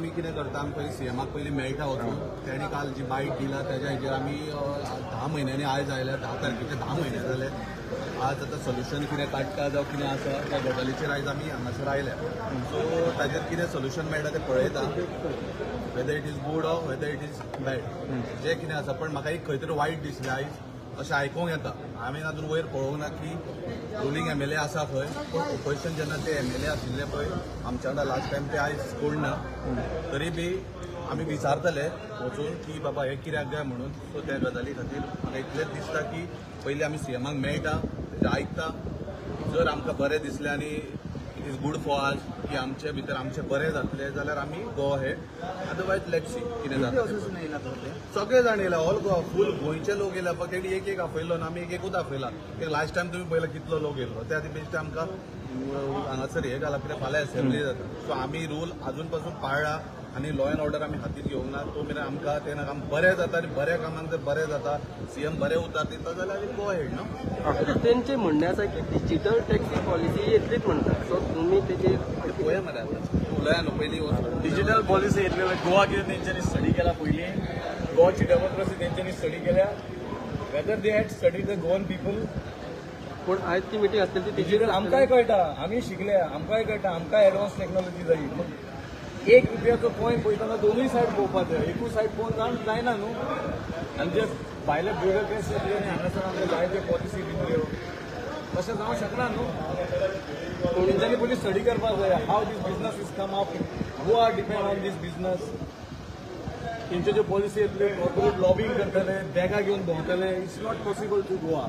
आमी कितें करता, आमी पयलीं सीएमाक पयलीं मेळटा वचून. तेणी काल जी बायट दिला तेज्या हेजेर आमी 10 म्हयन्यांनी आयज आयल्या, 10 तारखेचे 10 म्हयने जाले. आज आतां सोल्युशन कितें काडटा जावं कितें आसा त्या गजालीचेर आयज आमी हांगासर आयल्या. सो ताजेर कितें सोल्युशन मेळटा तें पळयता, whether it is good or whether it is bad, जें कितें आसा. पण म्हाका एक खंय तरी वायट दिसलें आयज अशें आयकूंक येता. हांवें अजून वयर पळोवंक ना की रुलींग एमएलए आसा खंय, पूण ऑपोजिशन जेन्ना ते एमएलए आशिल्ले पळय आमच्या वांगडा लास्ट टायम ते आयज कोण ना, तरी बी आमी विचारतले वचून की बाबा हे कित्याक काय म्हणून. सो त्या गजाली खातीर म्हाका इतलेंच दिसता की पयलीं आमी सीएमाक मेळटा, तेजें आयकता. जर आमकां बरें दिसलें आनी it is good for us की आमचे भितर आमचें बरें जातलें जाल्यार आमी गो हेड, अदरवायज लेट्स सी कितें जाता. सगळे जाण येयला, ऑल गोवा फूल गोंयचे लोक येयला. फक्त तेणी एक आपयलो ना, आमी एकूच आपयला. लास्ट टायम तुमी पळयला कितलो लोक येयलो. त्या बेश्टे आमकां हांगासर हे घाला, कितें फाल्यां असेंब्ली जाता. सो आमी रूल आजून पासून पाळ्ळा आनी लॉ एंड ऑर्डर आमी हातींत घेवंक ना. तो मेरेन आमकां तेन्ना काम बरें जाता आनी बऱ्या कामाक जर बरें जाता, सीएम बरें उतर दिता जाल्यार आमी गो हेड न्हू. त्यांचे म्हणणे आसा की डिजिटल टॅक्सी पॉलिसी येतलीच म्हणटा. सो तुमी तेजेर पळया मरे आतां उलया न्हू पयलीं वचून. डिजिटल पॉलिसी येतली गोवा कितें तेंच्यांनी स्टडी केला पयलीं, गोवाची डेमोक्रेसी तेंच्यांनी स्टडी केल्या. Whether they had study the Goan people. पूण आयज ती मिटींग आसतली ती डिजिटल आमकांय कळटा, आमी शिकले, आमकांय कळटा, आमकांय एडवान्स टॅक्नॉलॉजी जायी. मग 1 रुपयाचो कॉइन पळयतना दोनूय सायड पळोवपाक जाय, एकूच सायड पळोवन जायना न्हू. आनी जे भायले ब्युरोक्रेसी आनी हांगासर आमकां जायते पॉलिसी दिल्यो तशें जावंक शकना न्हू. तेंच्यांनी पयलीं स्टडी करपाक जाय, how this business is come up, who are depend on this business. तेंच्यो ज्यो पॉलिसी येतल्यो, कॉर्पोरेट लॉबिंग करतले, बॅगां घेवन भोंवतले, it's not possible to Goa.